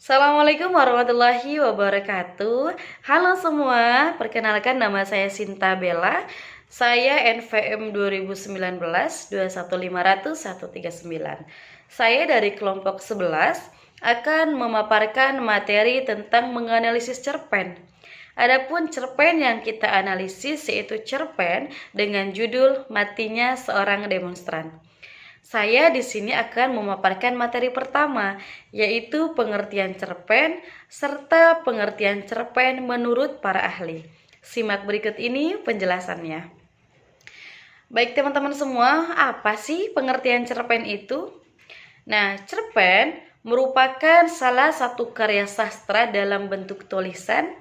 Assalamualaikum warahmatullahi wabarakatuh. Halo semua, perkenalkan nama saya Sinta Bella. Saya NVM 2019 21500 139. Saya dari kelompok 11 akan memaparkan materi tentang menganalisis cerpen. Adapun cerpen yang kita analisis yaitu cerpen dengan judul Matinya Seorang Demonstran. Saya di sini akan memaparkan materi pertama, yaitu pengertian cerpen serta pengertian cerpen menurut para ahli. Simak berikut ini penjelasannya. Baik teman-teman semua, apa sih pengertian cerpen itu? Nah, cerpen merupakan salah satu karya sastra dalam bentuk tulisan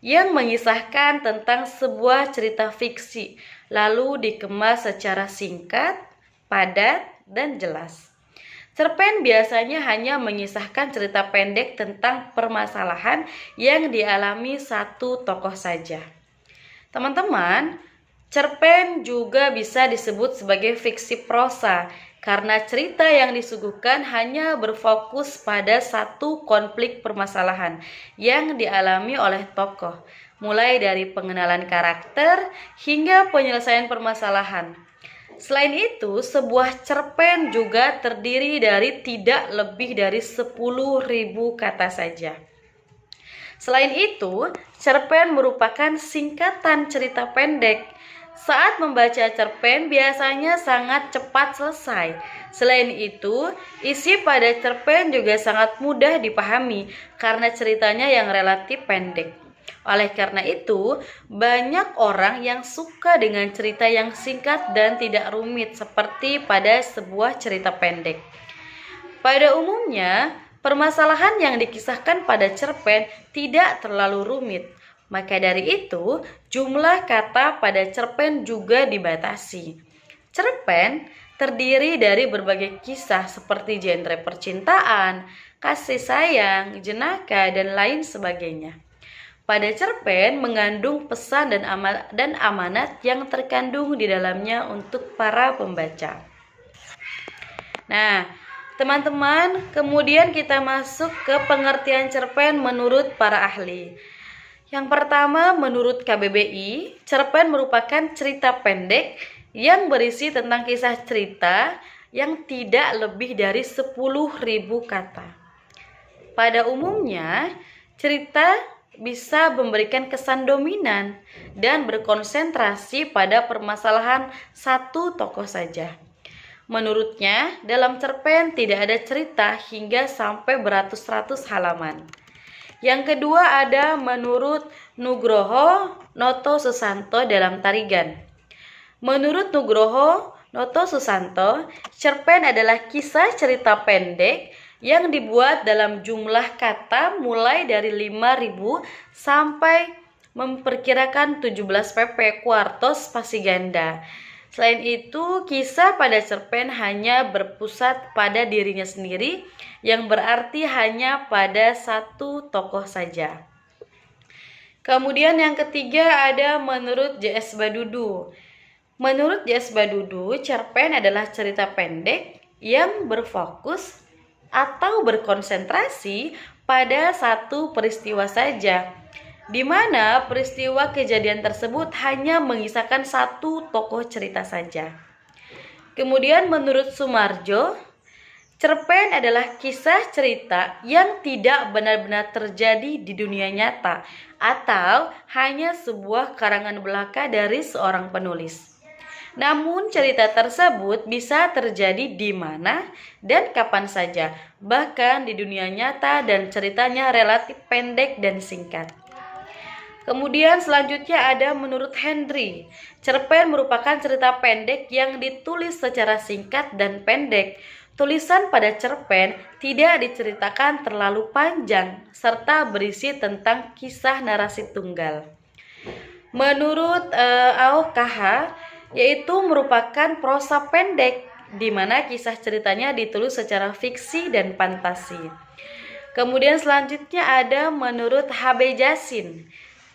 yang mengisahkan tentang sebuah cerita fiksi, lalu dikemas secara singkat, padat, dan jelas. Cerpen biasanya hanya mengisahkan cerita pendek tentang permasalahan yang dialami satu tokoh saja. Teman-teman, cerpen juga bisa disebut sebagai fiksi prosa karena cerita yang disuguhkan hanya berfokus pada satu konflik permasalahan yang dialami oleh tokoh, mulai dari pengenalan karakter hingga penyelesaian permasalahan. Selain itu, sebuah cerpen juga terdiri dari tidak lebih dari 10.000 kata saja. Selain itu, cerpen merupakan singkatan cerita pendek. Saat membaca cerpen biasanya sangat cepat selesai. Selain itu, isi pada cerpen juga sangat mudah dipahami karena ceritanya yang relatif pendek. Oleh karena itu, banyak orang yang suka dengan cerita yang singkat dan tidak rumit seperti pada sebuah cerita pendek. Pada umumnya, permasalahan yang dikisahkan pada cerpen tidak terlalu rumit. Maka dari itu, jumlah kata pada cerpen juga dibatasi. Cerpen terdiri dari berbagai kisah seperti genre percintaan, kasih sayang, jenaka, dan lain sebagainya. Pada cerpen mengandung pesan dan amanat yang terkandung di dalamnya untuk para pembaca. Nah, teman-teman, kemudian kita masuk ke pengertian cerpen menurut para ahli. Yang pertama, menurut KBBI, cerpen merupakan cerita pendek yang berisi tentang kisah cerita yang tidak lebih dari 10.000 kata. Pada umumnya, cerita bisa memberikan kesan dominan dan berkonsentrasi pada permasalahan satu tokoh saja. Menurutnya, dalam cerpen tidak ada cerita hingga sampai beratus-ratus halaman. Yang kedua ada menurut Nugroho Noto Susanto dalam Tarigan. Menurut Nugroho Noto Susanto, cerpen adalah kisah cerita pendek yang dibuat dalam jumlah kata mulai dari 5.000 sampai memperkirakan 17 pp kuartos spasi ganda. Selain itu, kisah pada cerpen hanya berpusat pada dirinya sendiri, yang berarti hanya pada satu tokoh saja. Kemudian yang ketiga ada menurut J.S. Badudu. Menurut J.S. Badudu, cerpen adalah cerita pendek yang berfokus atau berkonsentrasi pada satu peristiwa saja, di mana peristiwa kejadian tersebut hanya mengisahkan satu tokoh cerita saja. Kemudian menurut Sumarjo, cerpen adalah kisah cerita yang tidak benar-benar terjadi di dunia nyata atau hanya sebuah karangan belaka dari seorang penulis. Namun cerita tersebut bisa terjadi di mana dan kapan saja, bahkan di dunia nyata, dan ceritanya relatif pendek dan singkat. Kemudian selanjutnya ada menurut Henry, cerpen merupakan cerita pendek yang ditulis secara singkat dan pendek. Tulisan pada cerpen tidak diceritakan terlalu panjang serta berisi tentang kisah narasi tunggal. Menurut AOKH, yaitu merupakan prosa pendek di mana kisah ceritanya ditulis secara fiksi dan fantasi. Kemudian selanjutnya ada menurut HB Jasin,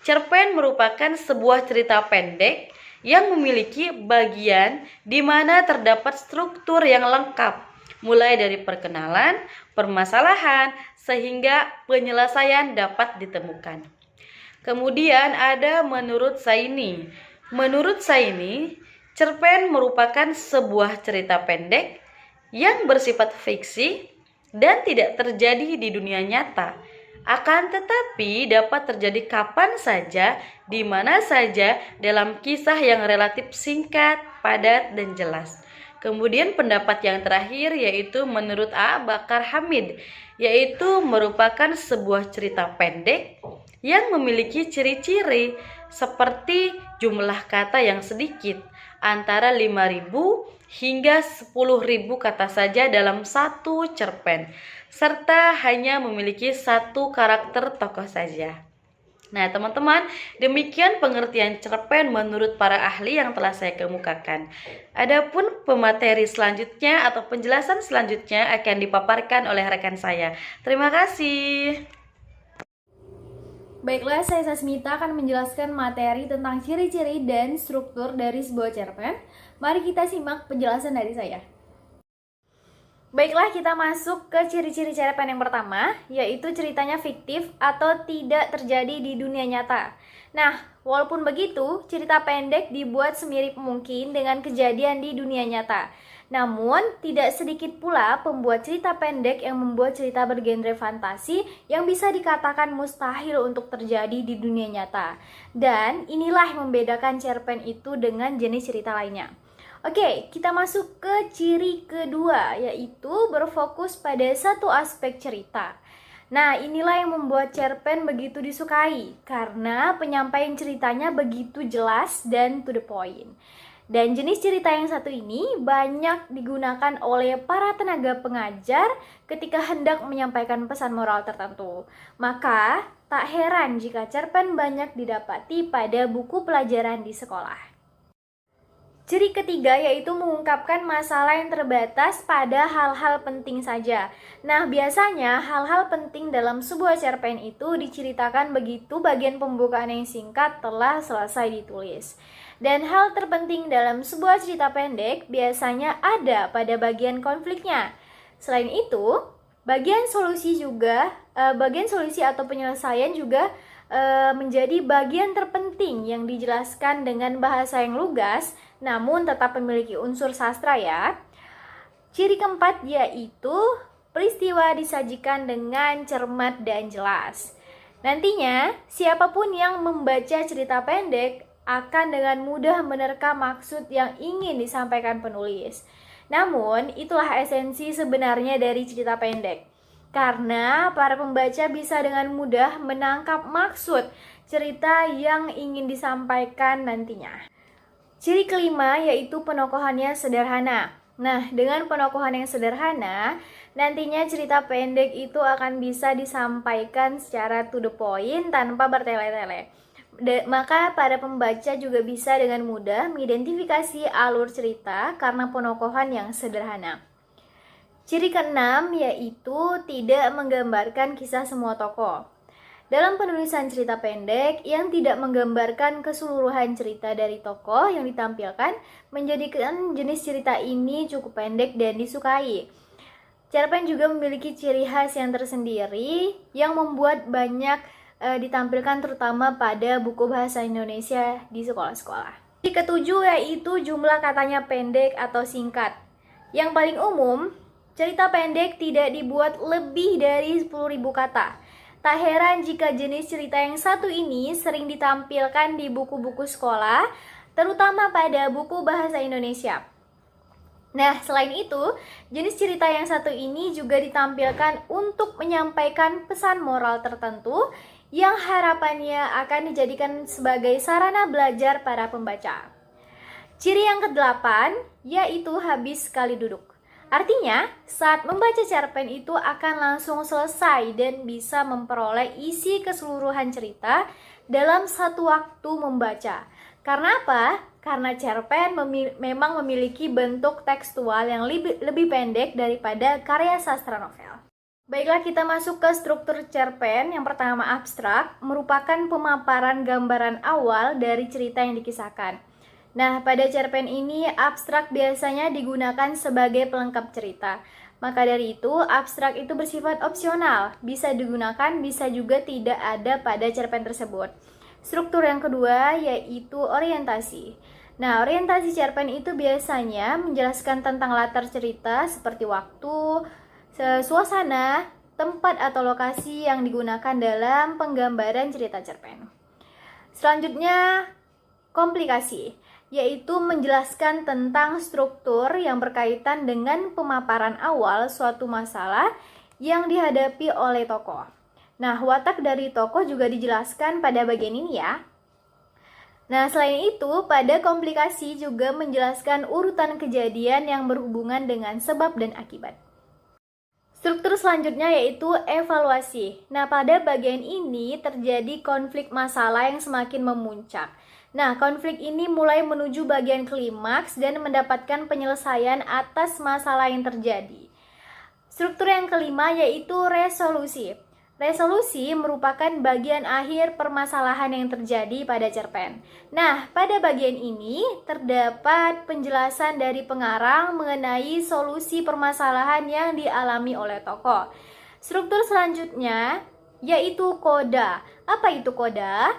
cerpen merupakan sebuah cerita pendek yang memiliki bagian di mana terdapat struktur yang lengkap, mulai dari perkenalan, permasalahan, sehingga penyelesaian dapat ditemukan. Kemudian ada menurut Zaini. Menurut Zaini, cerpen merupakan sebuah cerita pendek yang bersifat fiksi dan tidak terjadi di dunia nyata. Akan tetapi dapat terjadi kapan saja, di mana saja dalam kisah yang relatif singkat, padat, dan jelas. Kemudian pendapat yang terakhir yaitu menurut A. Bakar Hamid, yaitu merupakan sebuah cerita pendek yang memiliki ciri-ciri seperti jumlah kata yang sedikit, antara 5.000 hingga 10.000 kata saja dalam satu cerpen, serta hanya memiliki satu karakter tokoh saja. Nah, teman-teman, demikian pengertian cerpen menurut para ahli yang telah saya kemukakan. Adapun pemateri selanjutnya atau penjelasan selanjutnya akan dipaparkan oleh rekan saya. Terima kasih. Baiklah, saya Sasmita akan menjelaskan materi tentang ciri-ciri dan struktur dari sebuah cerpen. Mari kita simak penjelasan dari saya. Baiklah, kita masuk ke ciri-ciri cerpen yang pertama, yaitu ceritanya fiktif atau tidak terjadi di dunia nyata. Nah, walaupun begitu, cerita pendek dibuat semirip mungkin dengan kejadian di dunia nyata. Namun, tidak sedikit pula pembuat cerita pendek yang membuat cerita bergenre fantasi yang bisa dikatakan mustahil untuk terjadi di dunia nyata. Dan inilah yang membedakan cerpen itu dengan jenis cerita lainnya. Oke, kita masuk ke ciri kedua, yaitu berfokus pada satu aspek cerita. Nah, inilah yang membuat cerpen begitu disukai, karena penyampaian ceritanya begitu jelas dan to the point. Dan jenis cerita yang satu ini banyak digunakan oleh para tenaga pengajar ketika hendak menyampaikan pesan moral tertentu. Maka, tak heran jika cerpen banyak didapati pada buku pelajaran di sekolah. Ciri ketiga yaitu mengungkapkan masalah yang terbatas pada hal-hal penting saja. Nah, biasanya hal-hal penting dalam sebuah cerpen itu diceritakan begitu bagian pembukaan yang singkat telah selesai ditulis. Dan hal terpenting dalam sebuah cerita pendek biasanya ada pada bagian konfliknya. Selain itu, bagian solusi atau penyelesaian juga menjadi bagian terpenting yang dijelaskan dengan bahasa yang lugas, namun tetap memiliki unsur sastra ya. Ciri keempat yaitu peristiwa disajikan dengan cermat dan jelas. Nantinya, siapapun yang membaca cerita pendek akan dengan mudah menerka maksud yang ingin disampaikan penulis. Namun, itulah esensi sebenarnya dari cerita pendek. Karena para pembaca bisa dengan mudah menangkap maksud cerita yang ingin disampaikan nantinya. Ciri kelima yaitu penokohannya sederhana. Nah, dengan penokohan yang sederhana, nantinya cerita pendek itu akan bisa disampaikan secara to the point tanpa bertele-tele. Maka para pembaca juga bisa dengan mudah mengidentifikasi alur cerita karena penokohan yang sederhana. Ciri keenam yaitu tidak menggambarkan kisah semua tokoh. Dalam penulisan cerita pendek yang tidak menggambarkan keseluruhan cerita dari tokoh yang ditampilkan menjadikan jenis cerita ini cukup pendek dan disukai. Cerpen juga memiliki ciri khas yang tersendiri yang membuat banyak ditampilkan terutama pada buku bahasa Indonesia di sekolah-sekolah. Ciri ketujuh yaitu jumlah katanya pendek atau singkat. Yang paling umum, cerita pendek tidak dibuat lebih dari 10.000 kata. Tak heran jika jenis cerita yang satu ini sering ditampilkan di buku-buku sekolah, terutama pada buku bahasa Indonesia. Nah, selain itu, jenis cerita yang satu ini juga ditampilkan untuk menyampaikan pesan moral tertentu yang harapannya akan dijadikan sebagai sarana belajar para pembaca. Ciri yang ke-8 yaitu habis sekali duduk. Artinya, saat membaca cerpen itu akan langsung selesai dan bisa memperoleh isi keseluruhan cerita dalam satu waktu membaca. Karena apa? Karena cerpen memang memiliki bentuk tekstual yang lebih pendek daripada karya sastra novel. Baiklah, kita masuk ke struktur cerpen. Yang pertama, abstrak, merupakan pemaparan gambaran awal dari cerita yang dikisahkan. Nah, pada cerpen ini abstrak biasanya digunakan sebagai pelengkap cerita. Maka dari itu, abstrak itu bersifat opsional, bisa digunakan, bisa juga tidak ada pada cerpen tersebut. Struktur yang kedua yaitu orientasi. Nah, orientasi cerpen itu biasanya menjelaskan tentang latar cerita seperti waktu, suasana, tempat atau lokasi yang digunakan dalam penggambaran cerita cerpen. Selanjutnya, komplikasi, yaitu menjelaskan tentang struktur yang berkaitan dengan pemaparan awal suatu masalah yang dihadapi oleh tokoh. Nah, watak dari tokoh juga dijelaskan pada bagian ini ya. Nah, selain itu, pada komplikasi juga menjelaskan urutan kejadian yang berhubungan dengan sebab dan akibat. Struktur selanjutnya yaitu evaluasi. Nah, pada bagian ini terjadi konflik masalah yang semakin memuncak. Nah, konflik ini mulai menuju bagian klimaks dan mendapatkan penyelesaian atas masalah yang terjadi. Struktur yang kelima yaitu resolusi. Resolusi merupakan bagian akhir permasalahan yang terjadi pada cerpen. Nah, pada bagian ini terdapat penjelasan dari pengarang mengenai solusi permasalahan yang dialami oleh tokoh. Struktur selanjutnya yaitu koda. Apa itu koda?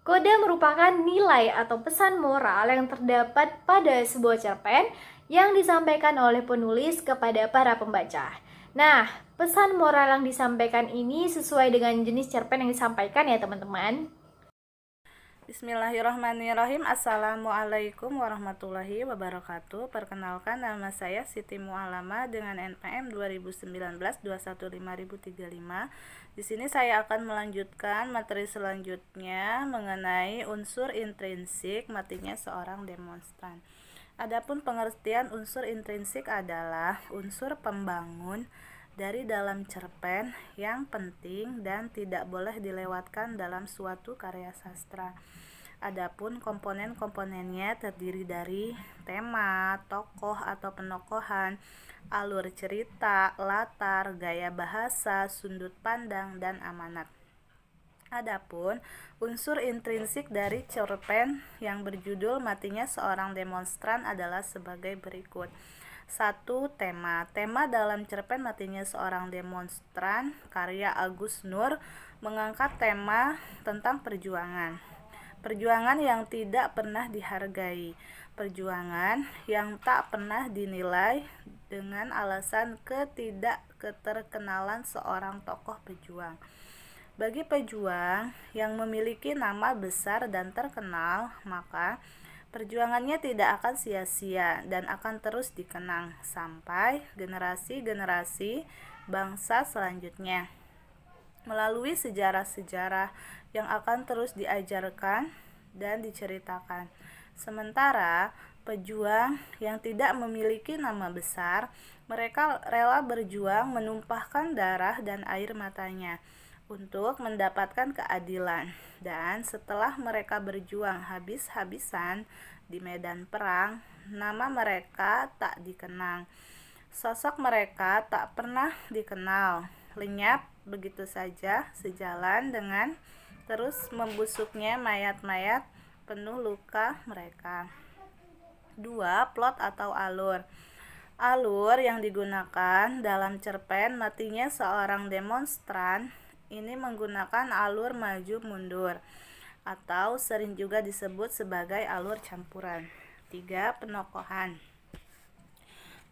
Koda merupakan nilai atau pesan moral yang terdapat pada sebuah cerpen yang disampaikan oleh penulis kepada para pembaca. Nah, pesan moral yang disampaikan ini sesuai dengan jenis cerpen yang disampaikan ya teman-teman. Bismillahirrahmanirrahim. Assalamualaikum warahmatullahi wabarakatuh. Perkenalkan, nama saya Siti Mu'alama dengan NPM 2019-215035. Di sini saya akan melanjutkan materi selanjutnya mengenai unsur intrinsik matinya seorang demonstran. Adapun pengertian unsur intrinsik adalah unsur pembangun dari dalam cerpen yang penting dan tidak boleh dilewatkan dalam suatu karya sastra. Adapun komponen-komponennya terdiri dari tema, tokoh atau penokohan, alur cerita, latar, gaya bahasa, sudut pandang, dan amanat. Adapun unsur intrinsik dari cerpen yang berjudul Matinya Seorang Demonstran adalah sebagai berikut. 1. Tema. Tema dalam cerpen Matinya Seorang Demonstran karya Agus Nur mengangkat tema tentang perjuangan. Perjuangan yang tidak pernah dihargai, perjuangan yang tak pernah dinilai dengan alasan ketidakterkenalan seorang tokoh pejuang. Bagi pejuang yang memiliki nama besar dan terkenal, maka perjuangannya tidak akan sia-sia dan akan terus dikenang sampai generasi-generasi bangsa selanjutnya melalui sejarah-sejarah yang akan terus diajarkan dan diceritakan. Sementara pejuang yang tidak memiliki nama besar, mereka rela berjuang menumpahkan darah dan air matanya untuk mendapatkan keadilan, dan setelah mereka berjuang habis-habisan di medan perang, nama mereka tak dikenang. Sosok mereka tak pernah dikenal, lenyap begitu saja sejalan dengan terus membusuknya mayat-mayat penuh luka mereka. 2. Plot atau alur. Alur yang digunakan dalam cerpen Matinya Seorang Demonstran ini menggunakan alur maju mundur atau sering juga disebut sebagai alur campuran. 3. Penokohan.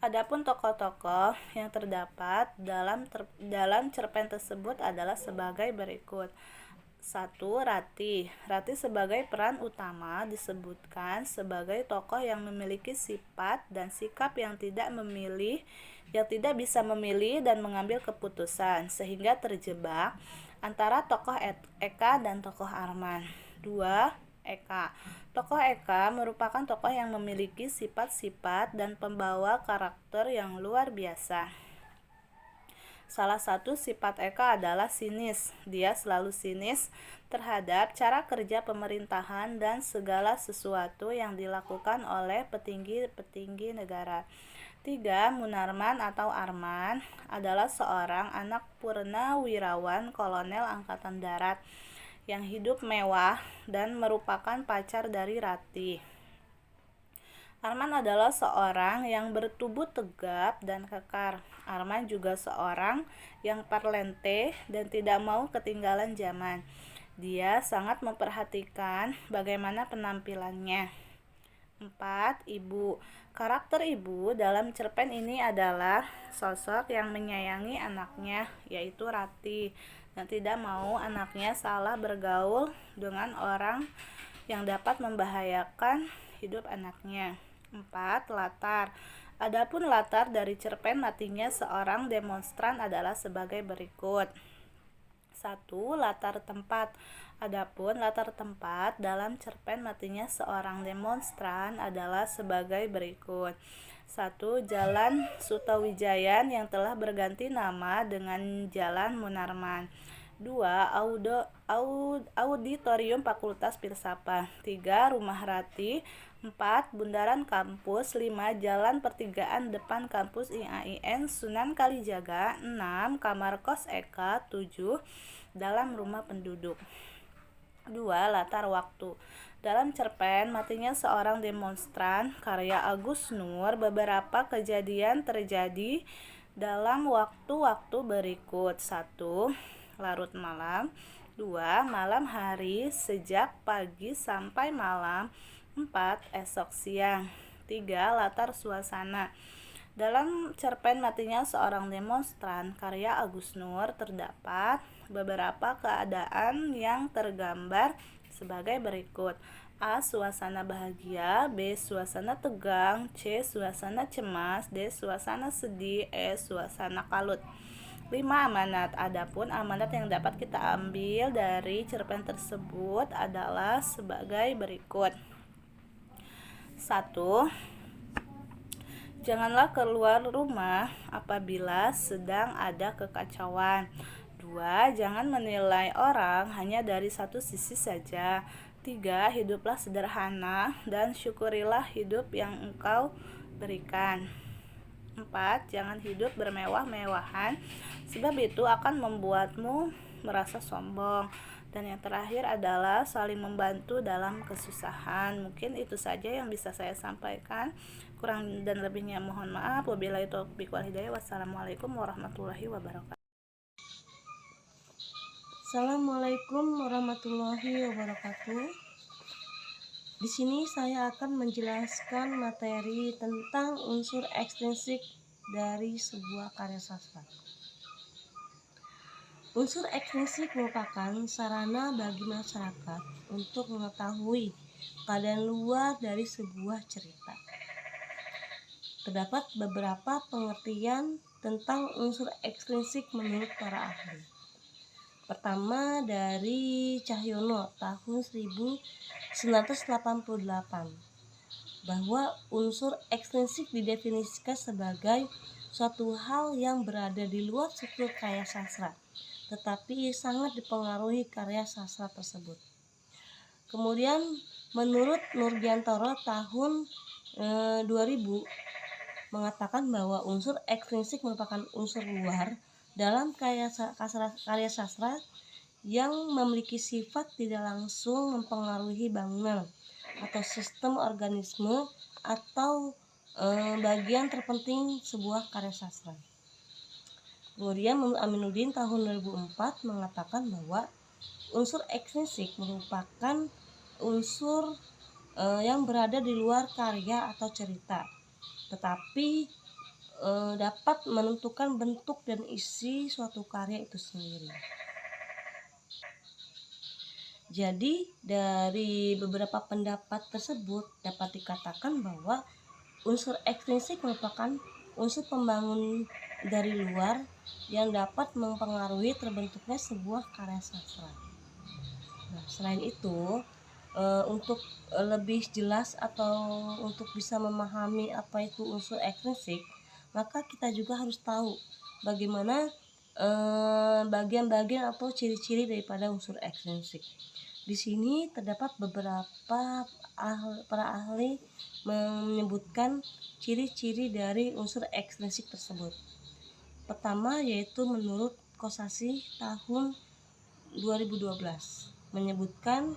Adapun tokoh-tokoh yang terdapat dalam cerpen tersebut adalah sebagai berikut. 1. Rati. Rati sebagai peran utama disebutkan sebagai tokoh yang memiliki sifat dan sikap yang tidak bisa memilih dan mengambil keputusan sehingga terjebak antara tokoh Eka dan tokoh Arman. 2. Eka. Tokoh Eka merupakan tokoh yang memiliki sifat-sifat dan pembawa karakter yang luar biasa. Salah satu sifat Eka adalah sinis. Dia selalu sinis terhadap cara kerja pemerintahan dan segala sesuatu yang dilakukan oleh petinggi-petinggi negara. 3. Munarman atau Arman adalah seorang anak purnawirawan kolonel angkatan darat yang hidup mewah dan merupakan pacar dari Rati. Arman adalah seorang yang bertubuh tegap dan kekar. Arman juga seorang yang parlente dan tidak mau ketinggalan zaman. Dia sangat memperhatikan bagaimana penampilannya. 4. Ibu. Karakter ibu dalam cerpen ini adalah sosok yang menyayangi anaknya, yaitu Rati, dan tidak mau anaknya salah bergaul dengan orang yang dapat membahayakan hidup anaknya. 4. Latar. Adapun latar dari cerpen matinya seorang demonstran adalah sebagai berikut. 1. Latar tempat. Adapun latar tempat dalam cerpen matinya seorang demonstran adalah sebagai berikut. 1. Jalan Sutawijayan yang telah berganti nama dengan Jalan Munarman. 2. Auditorium Fakultas Filsafat. 3. Rumah Rati. 4. Bundaran kampus. 5. Jalan pertigaan depan kampus IAIN Sunan Kalijaga. 6. Kamar kos Eka. 7. Dalam rumah penduduk. 2. Latar waktu. Dalam cerpen matinya seorang demonstran karya Agus Nur, beberapa kejadian terjadi dalam waktu-waktu berikut. 1. Larut malam. 2. Malam hari sejak pagi sampai malam. 4. Esok siang. 3. Latar suasana. Dalam cerpen matinya seorang demonstran karya Agus Nur terdapat beberapa keadaan yang tergambar sebagai berikut. A. Suasana bahagia. B. Suasana tegang. C. Suasana cemas. D. Suasana sedih. E. Suasana kalut. 5. Amanat. Adapun amanat yang dapat kita ambil dari cerpen tersebut adalah sebagai berikut. 1. Janganlah keluar rumah apabila sedang ada kekacauan. 2. Jangan menilai orang hanya dari satu sisi saja. 3. Hiduplah sederhana dan syukurilah hidup yang engkau berikan. 4. Jangan hidup bermewah-mewahan, sebab itu akan membuatmu merasa sombong. Dan yang terakhir adalah saling membantu dalam kesusahan. Mungkin itu saja yang bisa saya sampaikan. Kurang dan lebihnya mohon maaf. Wabillahi taufiq wal hidayah. Wassalamualaikum warahmatullahi wabarakatuh. Assalamualaikum warahmatullahi wabarakatuh. Di sini saya akan menjelaskan materi tentang unsur ekstrinsik dari sebuah karya sastra. Unsur ekstrinsik merupakan sarana bagi masyarakat untuk mengetahui keadaan luar dari sebuah cerita. Terdapat beberapa pengertian tentang unsur ekstrinsik menurut para ahli. Pertama dari Cahyono tahun 1988, bahwa unsur ekstrinsik didefinisikan sebagai suatu hal yang berada di luar struktur karya sastra, tetapi sangat dipengaruhi karya sastra tersebut. Kemudian menurut Nurgiantoro tahun 2000 mengatakan bahwa unsur ekstrinsik merupakan unsur luar dalam karya sastra yang memiliki sifat tidak langsung mempengaruhi bangunan atau sistem organisme atau bagian terpenting sebuah karya sastra. Kemudian menurut Aminuddin tahun 2004 mengatakan bahwa unsur ekstrinsik merupakan unsur yang berada di luar karya atau cerita, tetapi dapat menentukan bentuk dan isi suatu karya itu sendiri. Jadi dari beberapa pendapat tersebut dapat dikatakan bahwa unsur ekstrinsik merupakan unsur pembangun dari luar yang dapat mempengaruhi terbentuknya sebuah karya sastra. Nah, selain itu, untuk lebih jelas atau untuk bisa memahami apa itu unsur ekstrinsik, maka kita juga harus tahu bagaimana bagian-bagian atau ciri-ciri daripada unsur ekstrinsik. Di sini terdapat beberapa para ahli menyebutkan ciri-ciri dari unsur ekstrinsik tersebut. Pertama yaitu menurut Kosasih tahun 2012 menyebutkan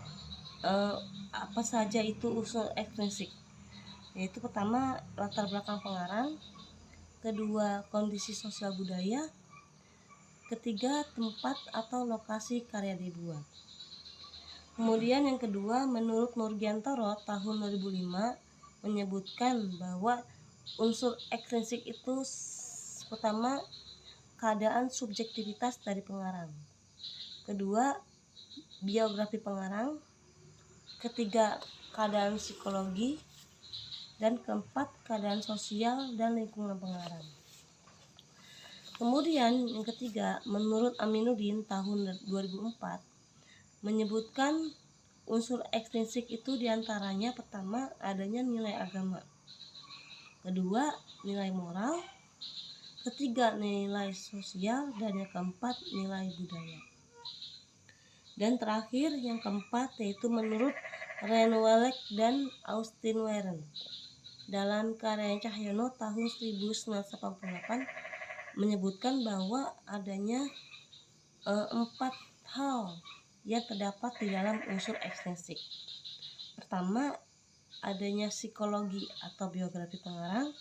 apa saja itu unsur ekstrinsik. yaitu pertama latar belakang pengarang, kedua kondisi sosial budaya, ketiga tempat atau lokasi karya dibuat. Kemudian yang kedua, menurut Nurgiantoro tahun 2005 menyebutkan bahwa unsur ekstrinsik itu pertama keadaan subjektivitas dari pengarang, kedua biografi pengarang, ketiga keadaan psikologi, dan keempat keadaan sosial dan lingkungan pengarang. Kemudian yang ketiga, menurut Aminuddin tahun 2004 menyebutkan unsur ekstrinsik itu diantaranya pertama adanya nilai agama, kedua nilai moral, ketiga nilai sosial, dan yang keempat nilai budaya. Dan terakhir yang keempat yaitu menurut Renwelek dan Austin Warren dalam karya Cahyono tahun 1988 menyebutkan bahwa adanya 4 hal yang terdapat di dalam unsur ekstrinsik. Pertama, adanya psikologi atau biografi pengarang,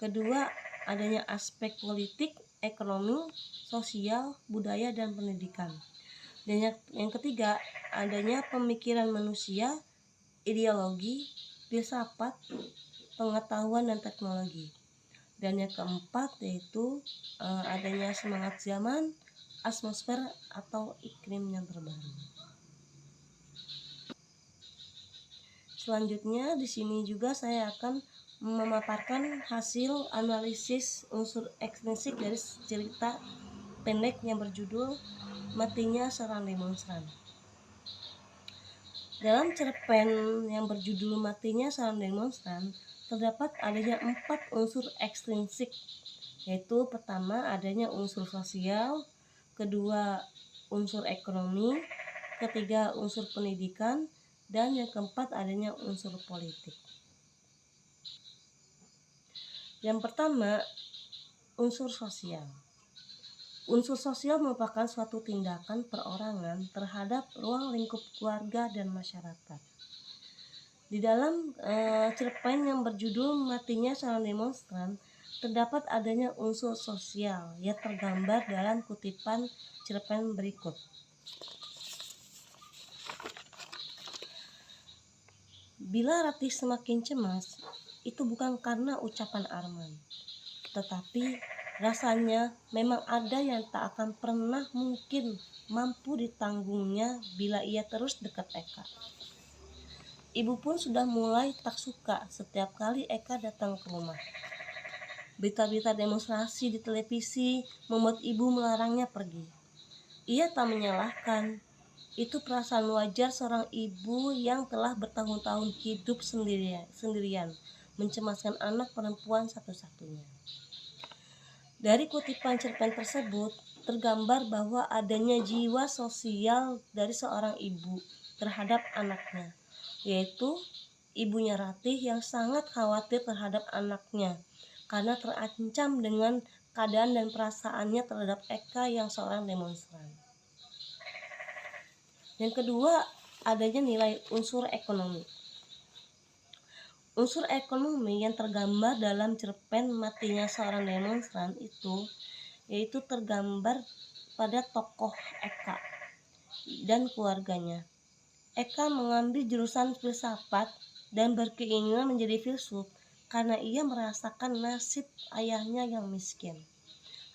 kedua adanya aspek politik, ekonomi, sosial, budaya, dan pendidikan. Dan yang ketiga, adanya pemikiran manusia, ideologi, filsafat, pengetahuan, dan teknologi. Dan yang keempat yaitu adanya semangat zaman, atmosfer atau iklim yang terbaru. Selanjutnya di sini juga saya akan memaparkan hasil analisis unsur ekstrinsik dari cerita pendek yang berjudul Matinya Seorang Demonstran. Dalam cerpen yang berjudul Matinya Seorang Demonstran terdapat adanya 4 unsur ekstrinsik, yaitu pertama adanya unsur sosial, kedua unsur ekonomi, ketiga unsur pendidikan, dan yang keempat adanya unsur politik. Yang pertama, unsur sosial. Unsur sosial merupakan suatu tindakan perorangan terhadap ruang lingkup keluarga dan masyarakat. Di dalam cerpen yang berjudul Matinya Seorang Demonstran terdapat adanya unsur sosial yang tergambar dalam kutipan cerpen berikut. Bila Ratih semakin cemas, itu bukan karena ucapan Arman, tetapi rasanya memang ada yang tak akan pernah mungkin mampu ditanggungnya bila ia terus dekat Eka. Ibu pun sudah mulai tak suka setiap kali Eka datang ke rumah. Berita-berita demonstrasi di televisi membuat ibu melarangnya pergi. Ia tak menyalahkan. Itu perasaan wajar seorang ibu yang telah bertahun-tahun hidup sendirian, mencemaskan anak perempuan satu-satunya. Dari kutipan cerpen tersebut tergambar bahwa adanya jiwa sosial dari seorang ibu terhadap anaknya, yaitu ibunya Ratih yang sangat khawatir terhadap anaknya karena terancam dengan keadaan dan perasaannya terhadap Eka yang seorang demonstran. Yang kedua, adanya nilai unsur ekonomi. Unsur ekonomi yang tergambar dalam cerpen Matinya Seorang Demonstran itu yaitu tergambar pada tokoh Eka dan keluarganya. Eka mengambil jurusan filsafat dan berkeinginan menjadi filsuf karena ia merasakan nasib ayahnya yang miskin.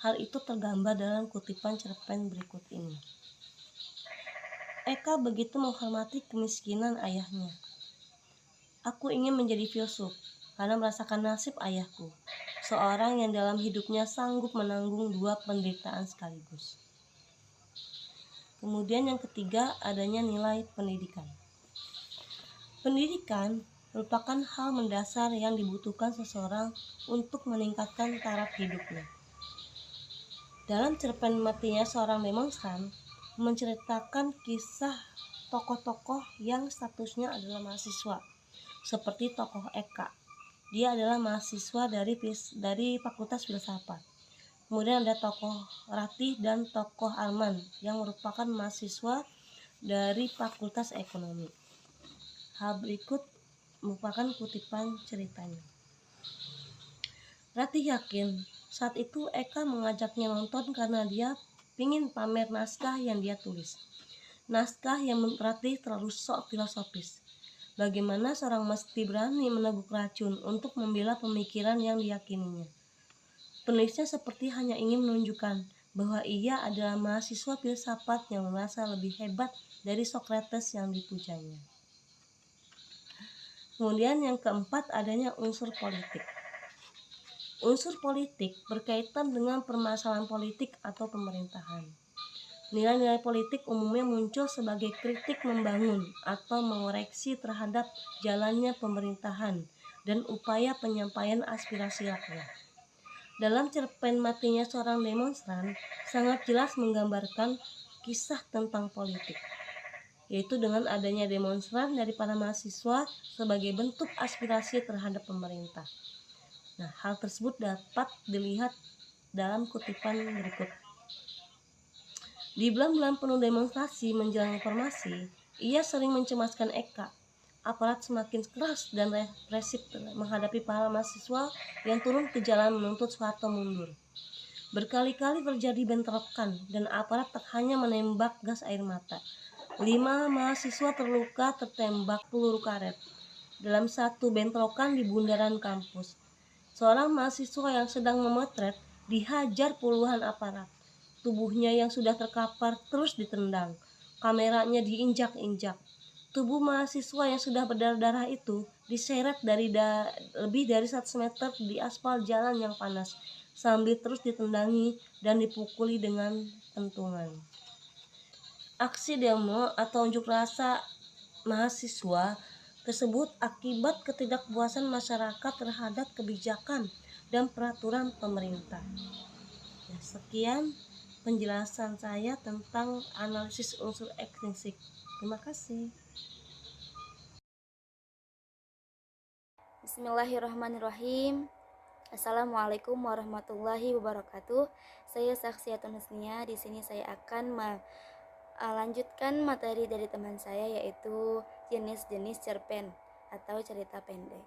Hal itu tergambar dalam kutipan cerpen berikut ini. Eka begitu menghormati kemiskinan ayahnya. Aku ingin menjadi filsuf karena merasakan nasib ayahku, seorang yang dalam hidupnya sanggup menanggung 2 penderitaan sekaligus. Kemudian yang ketiga, adanya nilai pendidikan. Pendidikan merupakan hal mendasar yang dibutuhkan seseorang untuk meningkatkan taraf hidupnya. Dalam cerpen Matinya Seorang Demonstran menceritakan kisah tokoh-tokoh yang statusnya adalah mahasiswa, seperti tokoh Eka. Dia adalah mahasiswa dari Fakultas Filsafat. Kemudian ada tokoh Ratih dan tokoh Arman yang merupakan mahasiswa dari Fakultas Ekonomi. Hal berikut merupakan kutipan ceritanya. Ratih yakin saat itu Eka mengajaknya nonton karena dia ingin pamer naskah yang dia tulis. Naskah yang menurut Ratih terlalu sok filosofis. Bagaimana seorang mesti berani meneguk racun untuk membela pemikiran yang diyakininya. Penulisnya seperti hanya ingin menunjukkan bahwa ia adalah mahasiswa filsafat yang merasa lebih hebat dari Socrates yang dipujanya. Kemudian yang keempat, adanya unsur politik. Unsur politik berkaitan dengan permasalahan politik atau pemerintahan. Nilai-nilai politik umumnya muncul sebagai kritik membangun atau mengoreksi terhadap jalannya pemerintahan dan upaya penyampaian aspirasi rakyat. Dalam cerpen Matinya Seorang Demonstran sangat jelas menggambarkan kisah tentang politik, yaitu dengan adanya demonstran dari para mahasiswa sebagai bentuk aspirasi terhadap pemerintah. Nah, hal tersebut dapat dilihat dalam kutipan berikut. Di bulan-bulan penuh demonstrasi menjelang reformasi, ia sering mencemaskan Eka. Aparat semakin keras dan represif menghadapi para mahasiswa yang turun ke jalan menuntut Soeharto mundur. Berkali-kali terjadi bentrokan dan aparat tak hanya menembak gas air mata. 5 mahasiswa terluka tertembak peluru karet dalam satu bentrokan di bundaran kampus. Seorang mahasiswa yang sedang memotret dihajar puluhan aparat. Tubuhnya yang sudah terkapar terus ditendang. Kameranya diinjak-injak. Tubuh mahasiswa yang sudah berdarah-darah itu diseret dari lebih dari 100 meter di aspal jalan yang panas, sambil terus ditendangi dan dipukuli dengan pentungan. Aksi demo atau unjuk rasa mahasiswa tersebut akibat ketidakpuasan masyarakat terhadap kebijakan dan peraturan pemerintah. Ya, sekian penjelasan saya tentang analisis unsur ekstrinsik. Terima kasih. Bismillahirrahmanirrahim. Assalamualaikum warahmatullahi wabarakatuh. Saya Saksiatun Husnia. Di sini saya akan melanjutkan materi dari teman saya, yaitu jenis-jenis cerpen atau cerita pendek.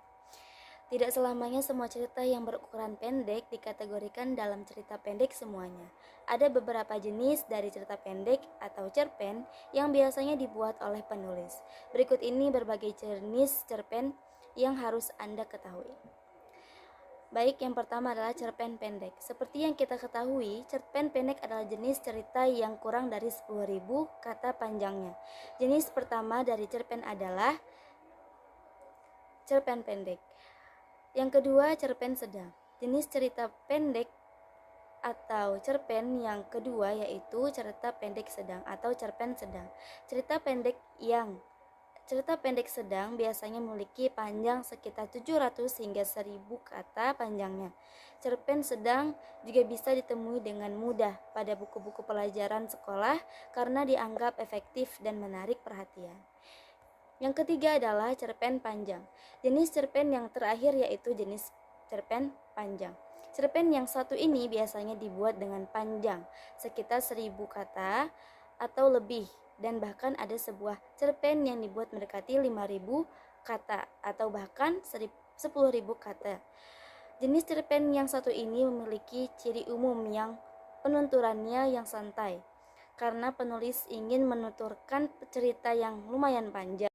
Tidak selamanya semua cerita yang berukuran pendek dikategorikan dalam cerita pendek semuanya. Ada beberapa jenis dari cerita pendek atau cerpen yang biasanya dibuat oleh penulis. Berikut ini berbagai jenis cerpen yang harus Anda ketahui. Baik, yang pertama adalah cerpen pendek. Seperti yang kita ketahui, cerpen pendek adalah jenis cerita yang kurang dari 10.000 kata panjangnya. Jenis pertama dari cerpen adalah cerpen pendek. Yang kedua, cerpen sedang. Jenis cerita pendek atau cerpen yang kedua yaitu cerita pendek sedang atau cerpen sedang. Cerita pendek sedang biasanya memiliki panjang sekitar 700 hingga 1000 kata panjangnya. Cerpen sedang juga bisa ditemui dengan mudah pada buku-buku pelajaran sekolah karena dianggap efektif dan menarik perhatian. Yang ketiga adalah cerpen panjang. Jenis cerpen yang terakhir yaitu jenis cerpen panjang. Cerpen yang satu ini biasanya dibuat dengan panjang sekitar 1000 kata atau lebih, dan bahkan ada sebuah cerpen yang dibuat mendekati 5.000 kata atau bahkan 10.000 kata. Jenis cerpen yang satu ini memiliki ciri umum yang penuturannya yang santai, karena penulis ingin menuturkan cerita yang lumayan panjang